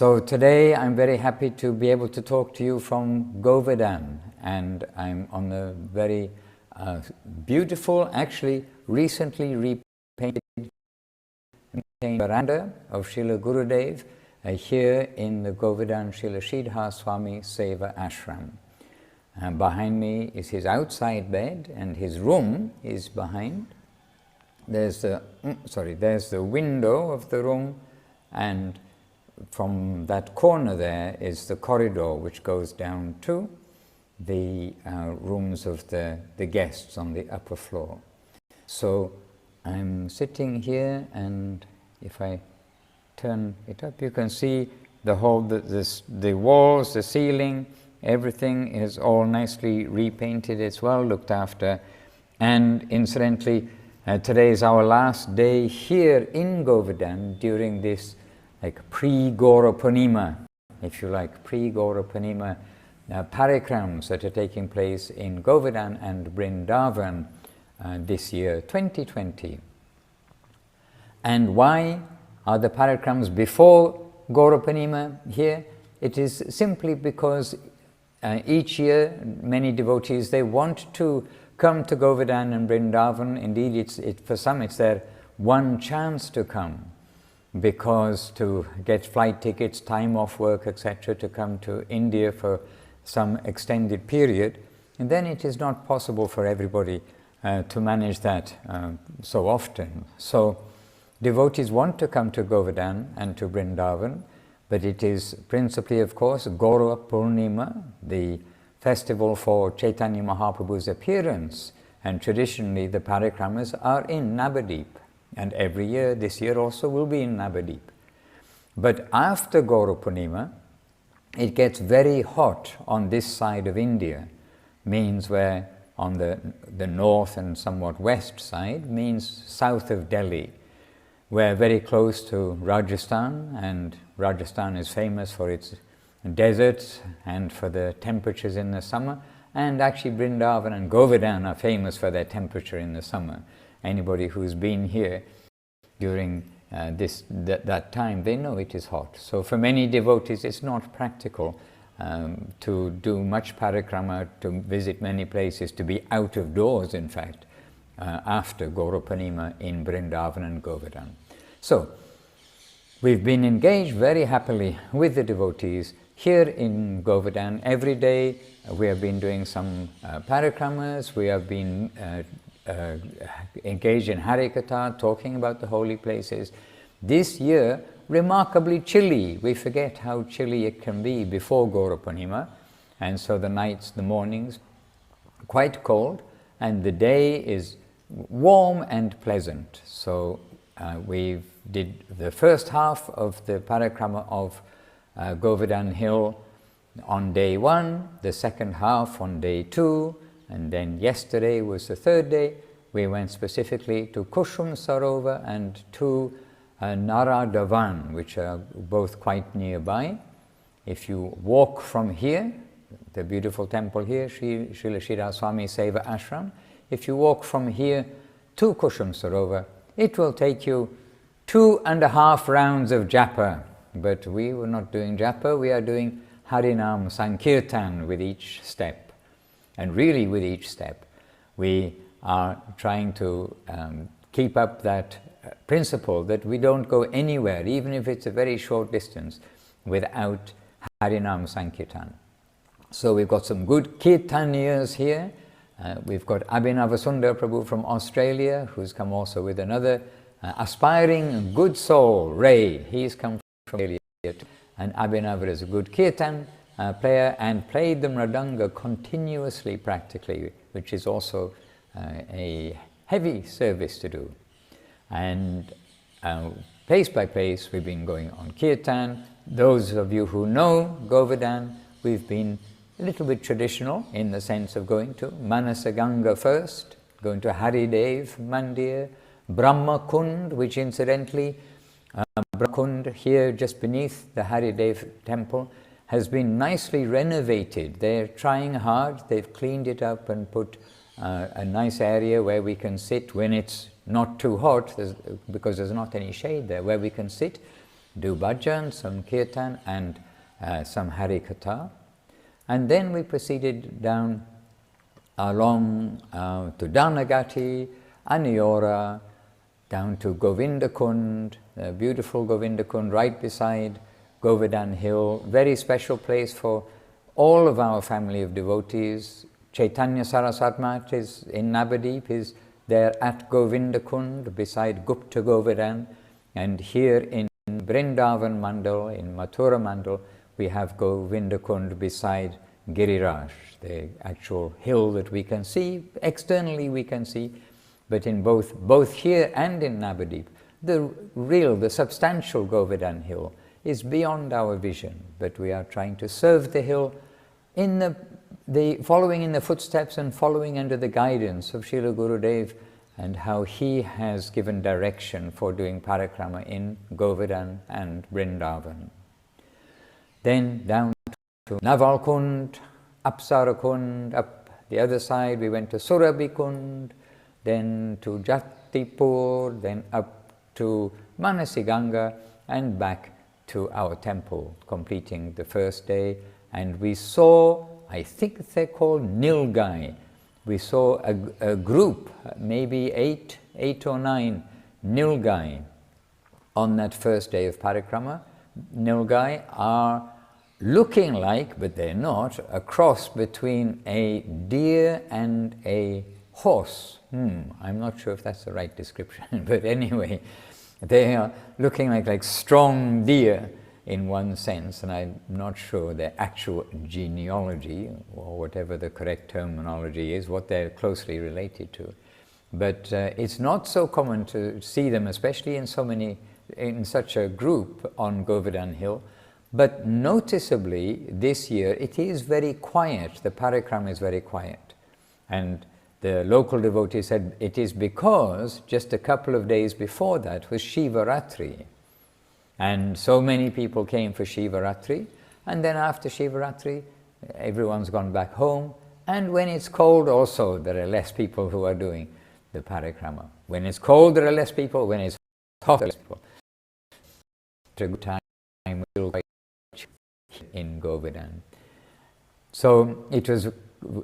So today I'm very happy to be able to talk to you from Govardhan, and I'm on the very beautiful, actually recently repainted veranda of Srila Gurudev here in the Govardhan Srila Sridhar Swami Seva Ashram. Behind me is his outside bed, and his room is behind. There's the window of the room, and from that corner there is the corridor which goes down to the rooms of the guests on the upper floor. So I'm sitting here, and if I turn it up, you can see the whole, the walls, the ceiling, everything is all nicely repainted. It's well looked after. And incidentally, today is our last day here in Govardhan during this pre-Gaura Purnima, if you like, pre-Gaura Purnima parikrams that are taking place in Govardhan and Vrindavan this year, 2020. And why are the parikrams before Gaura Purnima here? It is simply because each year many devotees, they want to come to Govardhan and Vrindavan. Indeed, for some it's their one chance to come, because to get flight tickets, time off work, etc., to come to India for some extended period, and then it is not possible for everybody to manage that so often. So devotees want to come to Govardhan and to Vrindavan, but it is principally, of course, Gaura Purnima, the festival for Chaitanya Mahaprabhu's appearance, and traditionally the parikramas are in Navadip. And every year, this year also, will be in Navadip. But after Gaura Purnima, it gets very hot on this side of India, means where on the north and somewhat west side, means south of Delhi. We're very close to Rajasthan, and Rajasthan is famous for its deserts and for the temperatures in the summer, and actually Vrindavan and Govardhan are famous for their temperature in the summer. Anybody who's been here during that time, they know it is hot. So for many devotees, it's not practical to do much parikrama, to visit many places, to be out of doors, in fact, after Gaura Purnima in Vrindavan and Govardhan. So we've been engaged very happily with the devotees here in Govardhan. Every day we have been doing some parikramas, we have been engaged in Harikatha, talking about the holy places. This year, remarkably chilly. We forget how chilly it can be before Gaura Purnima, and so the nights, the mornings, quite cold, and the day is warm and pleasant. So we did the first half of the parikrama of Govardhan Hill on day 1, the second half on day 2, and then yesterday was the third day. We went specifically to Kushum Sarovar and to Naradavan, which are both quite nearby. If you walk from here, the beautiful temple here, Srila Sridhar Swami Seva Ashram, if you walk from here to Kushum Sarovar, it will take you 2.5 rounds of japa. But we were not doing japa, we are doing Harinam Sankirtan with each step. And really with each step, we are trying to keep up that principle that we don't go anywhere, even if it's a very short distance, without Harinam Sankirtan. So we've got some good Kirtaniyas here. We've got Abhinavasundar Prabhu from Australia, who's come also with another aspiring good soul, Ray. He's come from Australia too. And Abhinav is a good kirtan player and played the mridanga continuously practically, which is also a heavy service to do. And place by place we've been going on kirtan. Those of you who know Govardhan, we've been a little bit traditional in the sense of going to Manasaganga first, going to Haridev Mandir, Brahma Kund, which incidentally, Brahma Kund here just beneath the Haridev temple has been nicely renovated. They're trying hard, they've cleaned it up and put a nice area where we can sit when it's not too hot, because there's not any shade there, where we can sit do bhajan, some kirtan, and some harikatha. And then we proceeded down along to Dhanagati, Aniyora, down to Govindakund, the beautiful Govindakund right beside Govardhan Hill, very special place for all of our family of devotees. Chaitanya Saraswat Math is in Navadip, is there at Govindakund beside Gupta Govardhan, and here in Vrindavan Mandal, in Mathura Mandal, we have Govindakund beside Giriraj, the actual hill that we can see, externally we can see, but in both here and in Navadip, the substantial Govardhan Hill is beyond our vision, but we are trying to serve the hill in following in the footsteps and following under the guidance of Srila Gurudev and how he has given direction for doing parikrama in Govardhan and Vrindavan. Then down to Navalkund, Apsarakund, up the other side we went to Surabhikund, then to Jatipur, then up to Manasiganga and back to our temple, completing the first day. And we saw, I think they're called Nilgai. We saw a group, maybe eight or nine Nilgai on that first day of parikrama. Nilgai are looking like, but they're not, a cross between a deer and a horse. I'm not sure if that's the right description, but anyway, they are looking like strong deer in one sense, and I'm not sure their actual genealogy, or whatever the correct terminology is, what they're closely related to. But it's not so common to see them, especially in such a group on Govardhan Hill. But noticeably, this year, it is very quiet. The parikrama is very quiet. And the local devotee said it is because just a couple of days before that was Shivaratri. And so many people came for Shivaratri. And then after Shivaratri, everyone's gone back home. And when it's cold also, there are less people who are doing the parikrama. When it's cold, there are less people. When it's hot, there are less people. It's a good time in Govardhan. So it was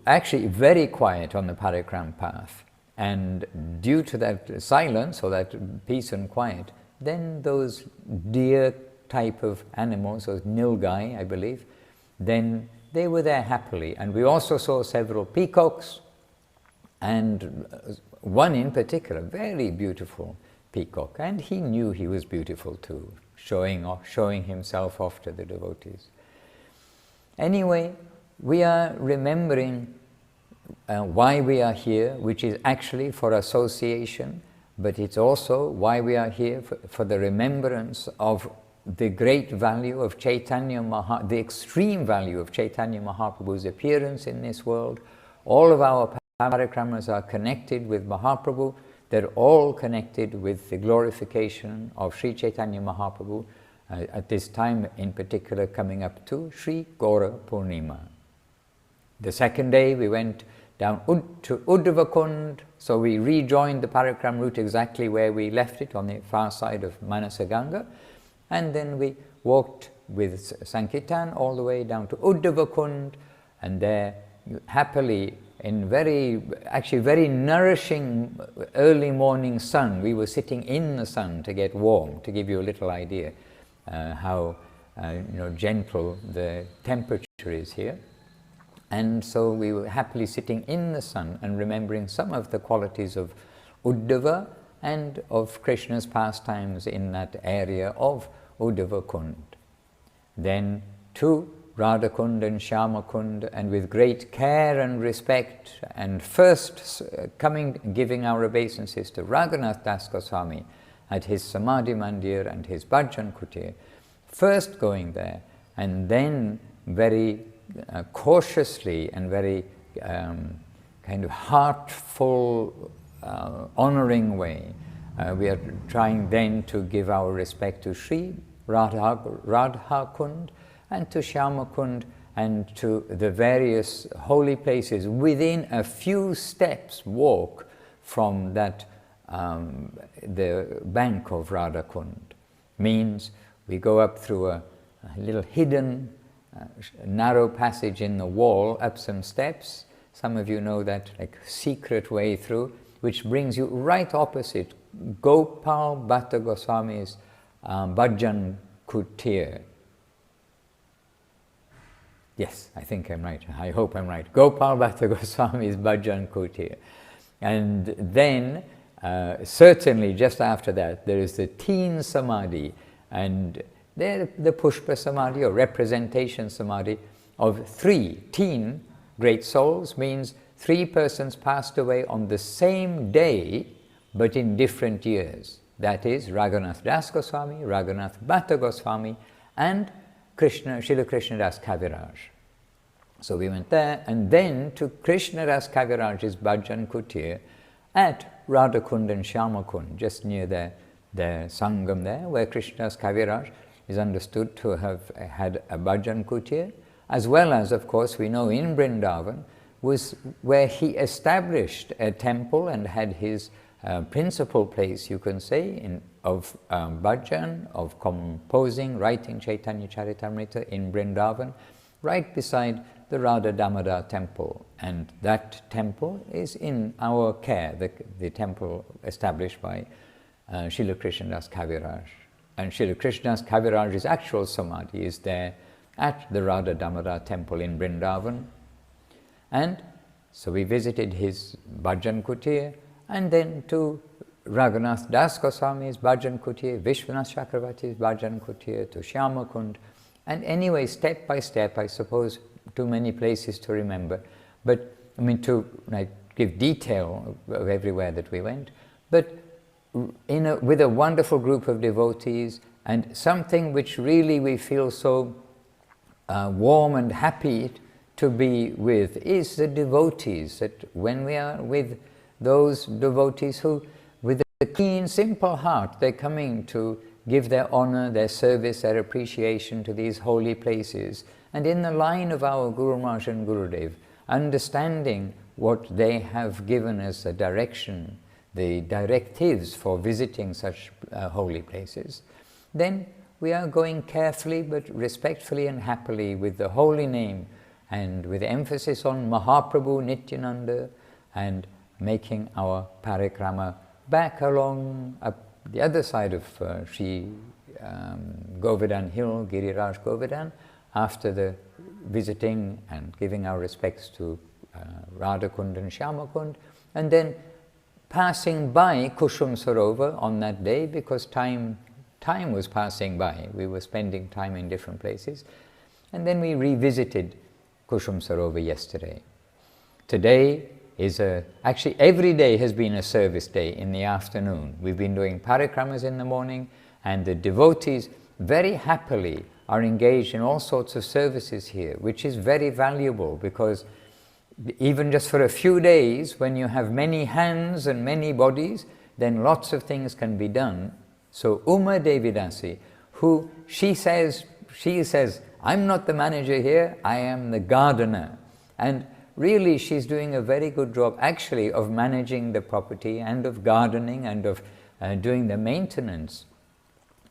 actually very quiet on the parikram path, and due to that silence, or that peace and quiet, then those deer type of animals, those nilgai, I believe, then they were there happily. And we also saw several peacocks, and one in particular, very beautiful peacock, and he knew he was beautiful too, showing himself off to the devotees. Anyway, we are remembering why we are here, which is actually for association, but it's also why we are here for the remembrance of the great value of Chaitanya Mahaprabhu, the extreme value of Chaitanya Mahaprabhu's appearance in this world. All of our parikramas are connected with Mahaprabhu. They're all connected with the glorification of Sri Chaitanya Mahaprabhu, at this time in particular coming up to Sri Gora Purnima. The second day we went down to Uddhavakund, so we rejoined the parikram route exactly where we left it, on the far side of Manasaganga, and then we walked with Sankirtan all the way down to Uddhavakund, and there happily in very nourishing early morning sun, we were sitting in the sun to get warm, to give you a little idea how gentle the temperature is here. And so we were happily sitting in the sun and remembering some of the qualities of Uddhava and of Krishna's pastimes in that area of Uddhavakund. Then to Radhakund and Shyamakund, and with great care and respect, and first giving our obeisances to Raghunath Das Goswami at his Samadhi Mandir and his Bhajan Kutir, first going there, and then very cautiously and very kind of heartful, honoring way, we are trying then to give our respect to Sri Radhakund and to Shyamakund and to the various holy places within a few steps walk from that the bank of Radhakund. Means We go up through a little hidden, narrow passage in the wall, up some steps. Some of you know that like secret way through, which brings you right opposite Gopal Bhatta Goswami's Bhajan Kutir. Yes, I think I'm right. I hope I'm right. Gopal Bhatta Goswami's Bhajan Kutir. And then, certainly just after that, there is the Teen Samadhi, and there the Pushpa Samadhi, or representation Samadhi, of 3 teen great souls, means 3 persons passed away on the same day, but in different years. That is Raghunath Das Goswami, Raghunath Bhatta Goswami, and Srila Krishna Das Kaviraj. So we went there, and then to Krishna Das Kaviraj's Bhajan Kutir at Radhakund and Shyamakund, just near their Sangam there, where Krishna Das Kaviraj is understood to have had a Bhajan Kutir, as well as, of course, we know in Vrindavan was where he established a temple and had his principal place, you can say, of bhajan, of composing, writing Chaitanya Charitamrita in Vrindavan, right beside the Radha Damodar temple. And that temple is in our care, the temple established by Srila Krishna Das Kaviraj. And Srila Krishna Das Kaviraj's actual samadhi is there at the Radha Damodar temple in Vrindavan. And so we visited his Bhajan Kutir, and then to Raghunath Das Goswami's Bhajan Kutir, Vishwanath Chakravarti's Bhajan Kutir, to Shyamakund. And anyway, step by step, I suppose too many places to remember, but I mean to give detail of everywhere that we went, but with a wonderful group of devotees, and something which really we feel so warm and happy to be with is the devotees. That when we are with those devotees who, with a keen, simple heart, they're coming to give their honor, their service, their appreciation to these holy places, and in the line of our Guru Maharaj and Gurudev, understanding what they have given as a direction, the directives for visiting such holy places, then we are going carefully but respectfully and happily with the holy name, and with emphasis on Mahaprabhu Nityananda, and making our parikrama back along up the other side of Sri Govardhan Hill, Giriraj Govardhan, after the visiting and giving our respects to Radhakund and Shyamakund, and then passing by Kushum Sarovar on that day, because time was passing by. We were spending time in different places, and then we revisited Kushum Sarovar yesterday. Today is actually every day has been a service day in the afternoon. We've been doing parikramas in the morning, and the devotees very happily are engaged in all sorts of services here, which is very valuable, because even just for a few days, when you have many hands and many bodies, then lots of things can be done. So Uma Devidasi, she says, I'm not the manager here, I am the gardener. And really she's doing a very good job actually of managing the property and of gardening and of doing the maintenance.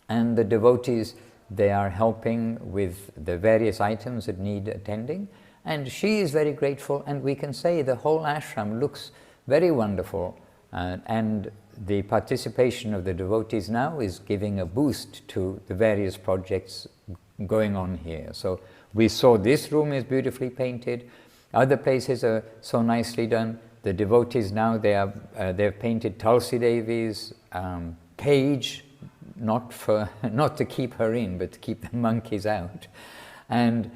And the devotees, they are helping with the various items that need attending. And she is very grateful, and we can say the whole ashram looks very wonderful. And the participation of the devotees now is giving a boost to the various projects going on here. So we saw this room is beautifully painted. Other places are so nicely done. The devotees now, they've painted Tulsi Devi's cage, not to keep her in, but to keep the monkeys out. And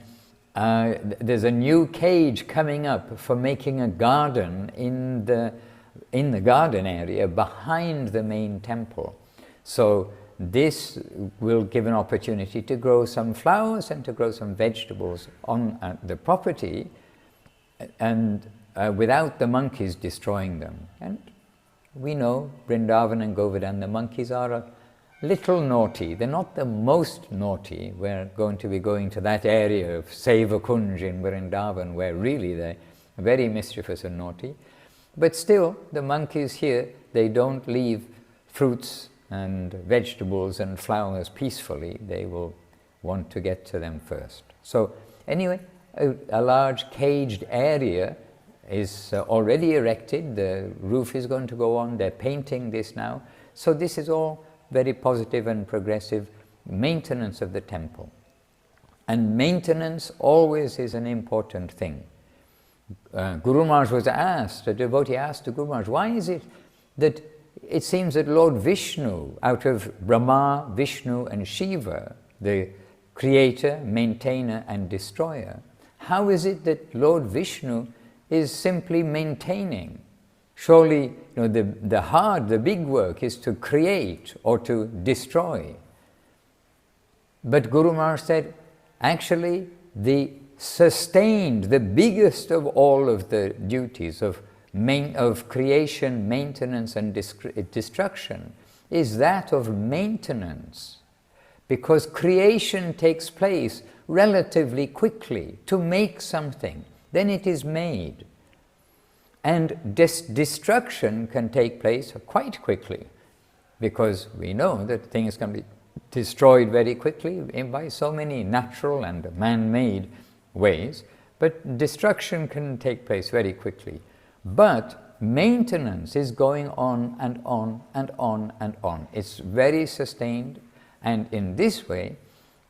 there's a new cage coming up for making a garden in the garden area behind the main temple. So this will give an opportunity to grow some flowers and to grow some vegetables on the property, and without the monkeys destroying them. And we know Vrindavan and Govardhan, the monkeys are a little naughty. They're not the most naughty. We're going to be going to that area of Seva Kunj in Vrindavan, where really they're very mischievous and naughty. But still, the monkeys here, they don't leave fruits and vegetables and flowers peacefully, they will want to get to them first. So anyway, a large caged area is already erected. The roof is going to go on. They're painting this now. So this is all very positive and progressive maintenance of the temple. And maintenance always is an important thing. Guru Maharaj was asked, a devotee asked to Guru Maharaj, why is it that it seems that Lord Vishnu, out of Brahma, Vishnu and Shiva, the creator, maintainer and destroyer, how is it that Lord Vishnu is simply maintaining? Surely, the big work is to create or to destroy. But Guru Maharaj said, actually, the sustained, the biggest of all of the duties of creation, maintenance and destruction is that of maintenance. Because creation takes place relatively quickly. To make something, then it is made. And destruction can take place quite quickly, because we know that things can be destroyed very quickly by so many natural and man-made ways, but destruction can take place very quickly. But maintenance is going on and on and on and on. It's very sustained, and in this way,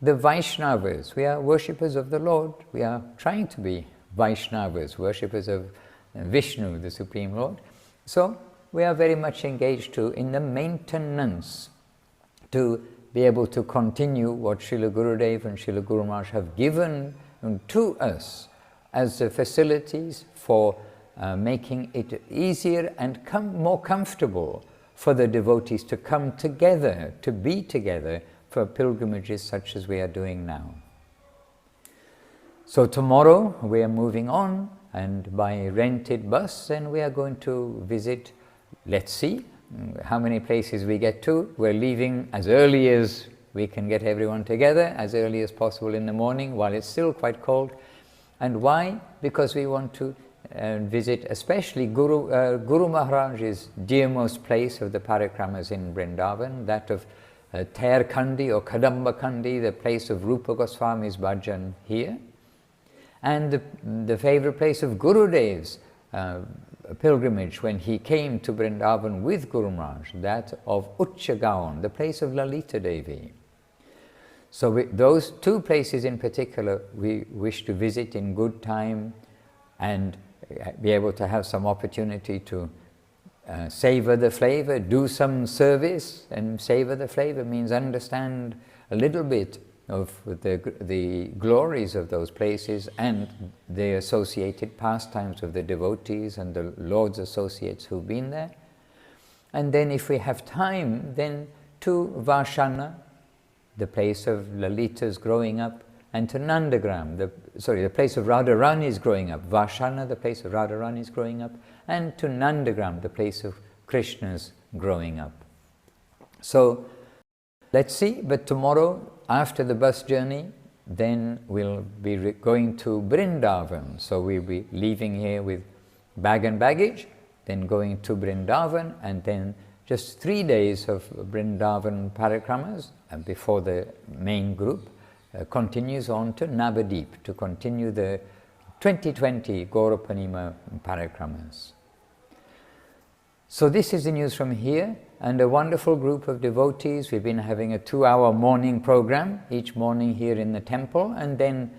the Vaishnavas, we are worshippers of the Lord, we are trying to be Vaishnavas, worshippers of Vishnu, the Supreme Lord. So we are very much engaged too in the maintenance to be able to continue what Srila Gurudev and Srila Guru Maharaj have given to us as the facilities for making it easier and more comfortable for the devotees to come together, to be together for pilgrimages such as we are doing now. So tomorrow we are moving on, and by rented bus, then we are going to visit, let's see how many places we get to. We're leaving as early as we can get everyone together, as early as possible in the morning while it's still quite cold. And why? Because we want to visit especially Guru Maharaj's dearmost place of the parikramas in Vrindavan, that of Thair Khandi or Kadamba Khandi, the place of Rupa Goswami's bhajan here, and the favorite place of Gurudev's pilgrimage when he came to Vrindavan with Guru Maharaj, that of Uchchagaon, the place of Lalita Devi. So those two places in particular we wish to visit in good time and be able to have some opportunity to savor the flavor, do some service. And savor the flavor means understand a little bit of the glories of those places and the associated pastimes of the devotees and the Lord's associates who've been there. And then if we have time, then to Vashana, the place of Lalita's growing up, and to Nandagram, the place of Radharani's growing up. Vashana, the place of Radharani's growing up, and to Nandagram, the place of Krishna's growing up. So let's see, but tomorrow, after the bus journey, then we'll be going to Vrindavan. So we'll be leaving here with bag and baggage, then going to Vrindavan, and then just 3 days of Vrindavan parikramas before the main group continues on to Navadip to continue the 2020 Gaurapanima parikramas. So this is the news from here, and a wonderful group of devotees. We've been having a 2-hour morning program each morning here in the temple, and then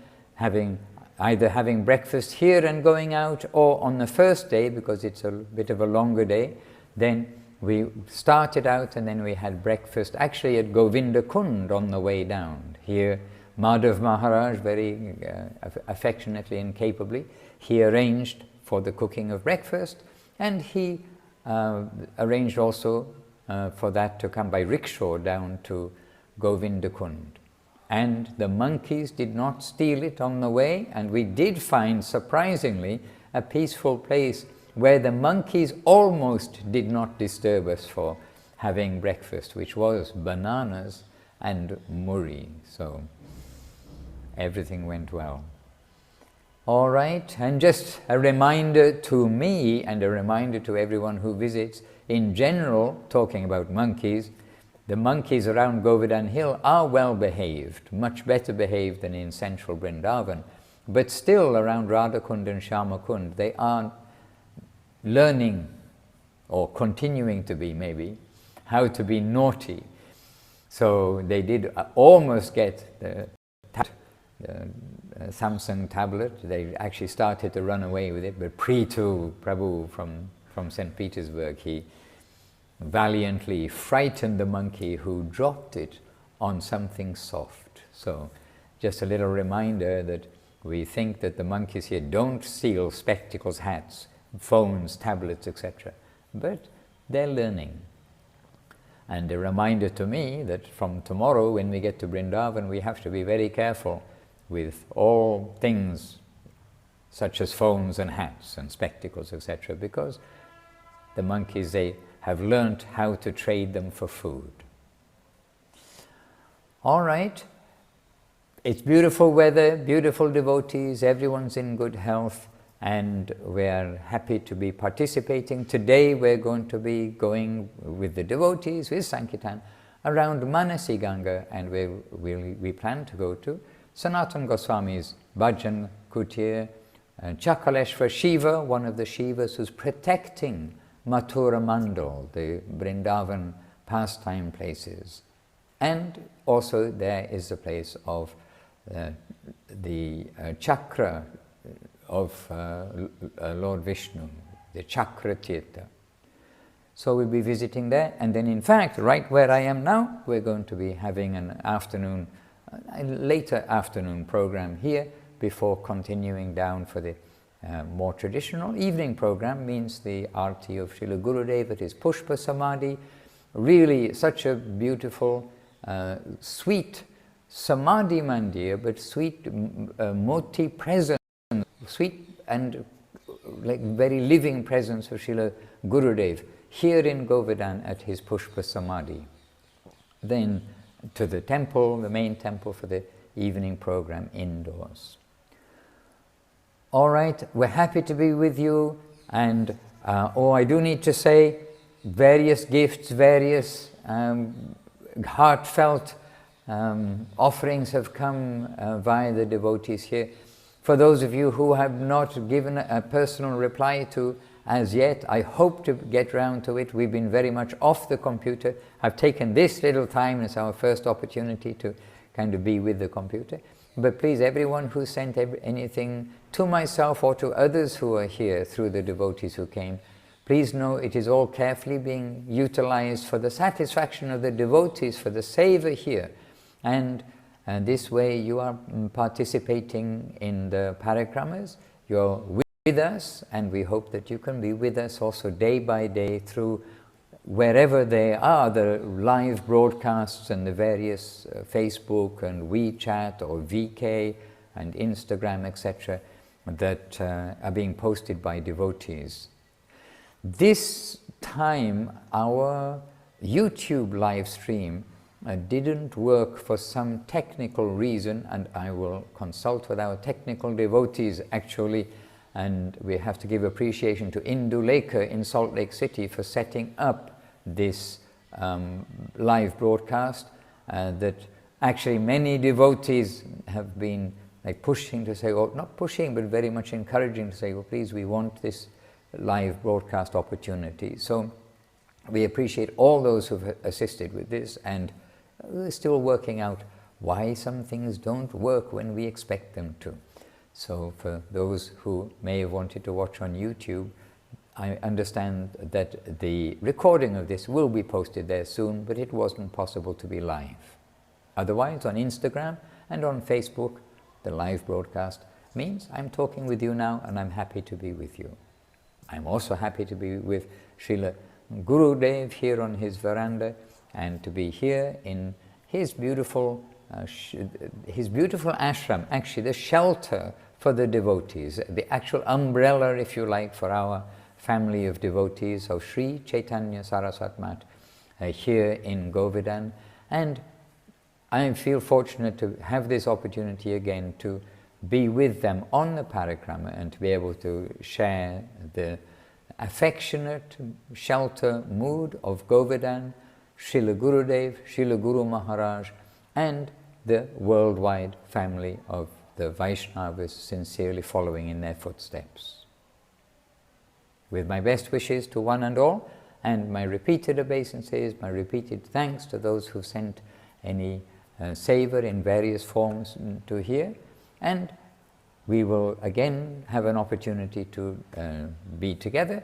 either having breakfast here and going out, or on the first day, because it's a bit of a longer day, then we started out and then we had breakfast actually at Govinda Kund on the way down. Here Madhav Maharaj, very affectionately and capably, he arranged for the cooking of breakfast, and he arranged also for that to come by rickshaw down to Govinda Kund. And the monkeys did not steal it on the way, and we did find, surprisingly, a peaceful place where the monkeys almost did not disturb us for having breakfast, which was bananas and muri. So everything went well. All right, and just a reminder to me and a reminder to everyone who visits, in general, talking about monkeys, The monkeys around Govardhan Hill are well behaved, much better behaved than in central Vrindavan, but still around Radhakund and Shyamakund they are learning, or continuing to be maybe, how to be naughty. So they did almost get the Samsung tablet. They actually started to run away with it, but Preetu Prabhu from St. Petersburg, he valiantly frightened the monkey who dropped it on something soft. So just a little reminder that we think that the monkeys here don't steal spectacles, hats, phones, tablets, etc. But they're learning. And a reminder to me that from tomorrow when we get to Vrindavan, we have to be very careful with all things such as phones and hats and spectacles, etc. because the monkeys, they have learnt how to trade them for food. All right. It's beautiful weather, beautiful devotees, everyone's in good health, and we're happy to be participating. Today we're going to be going with the devotees, with Sankirtan, around Manasi Ganga, and we plan to go to Sanatana Goswami's Bhajan Kutir, Chakaleshwar Shiva, one of the Shivas who's protecting Mathura Mandal, the Vrindavan pastime places. And also there is the place of the chakra of Lord Vishnu, the Chakra Tirtha. So we'll be visiting there, and then in fact, right where I am now, we're going to be having an afternoon, a later afternoon program here before continuing down for the more traditional evening program, means the Arti of Srila Gurudev at his Pushpa Samadhi. Really such a beautiful, sweet Samadhi Mandir, but sweet Moti presence, sweet and like very living presence of Srila Gurudev here in Govardhan at his Pushpa Samadhi. Then to the temple, the main temple for the evening program indoors. All right, we're happy to be with you, and I do need to say, various gifts, various heartfelt offerings have come via the devotees here. For those of you who have not given a personal reply to as yet, I hope to get round to it. We've been very much off the computer. I've taken this little time as our first opportunity to kind of be with the computer. But please, everyone who sent anything to myself or to others who are here through the devotees who came, please know it is all carefully being utilized for the satisfaction of the devotees, for the seva here. And this way you are participating in the parikramas, you're with us, and we hope that you can be with us also day by day through wherever they are, the live broadcasts and the various Facebook and WeChat or VK and Instagram, etc., that are being posted by devotees. This time our YouTube live stream didn't work for some technical reason, and I will consult with our technical devotees actually, and we have to give appreciation to Indulekha in Salt Lake City for setting up this live broadcast that actually many devotees have been like pushing to say, or not pushing, but very much encouraging to say, well, please, we want this live broadcast opportunity. So we appreciate all those who've assisted with this, and we're still working out why some things don't work when we expect them to. So for those who may have wanted to watch on YouTube, I understand that the recording of this will be posted there soon, but it wasn't possible to be live. Otherwise, on Instagram and on Facebook, the live broadcast means I'm talking with you now, and I'm happy to be with you. I'm also happy to be with Srila Gurudev here on his veranda, and to be here in his beautiful ashram, actually the shelter for the devotees, the actual umbrella, if you like, for our family of devotees of Sri Chaitanya Saraswat Mat here in Govardhan. And I feel fortunate to have this opportunity again to be with them on the parikrama and to be able to share the affectionate shelter mood of Govardhan, Srila Gurudev, Srila Guru Maharaj, and the worldwide family of the Vaishnavas sincerely following in their footsteps. With my best wishes to one and all, and my repeated obeisances, my repeated thanks to those who sent any savor in various forms to here, and we will again have an opportunity to be together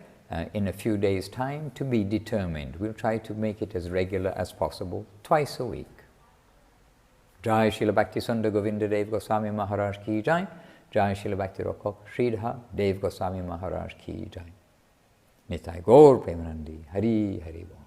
in a few days' time, to be determined. We'll try to make it as regular as possible, twice a week. Jai Srila Bhakti Sundar Govinda Dev Goswami Maharaj Ki Jai, Jai Srila Bhakti Rakha Sridhar Dev Goswami Maharaj Ki Jai. Nitai Gaur Premanandi, Hari Hari Bol.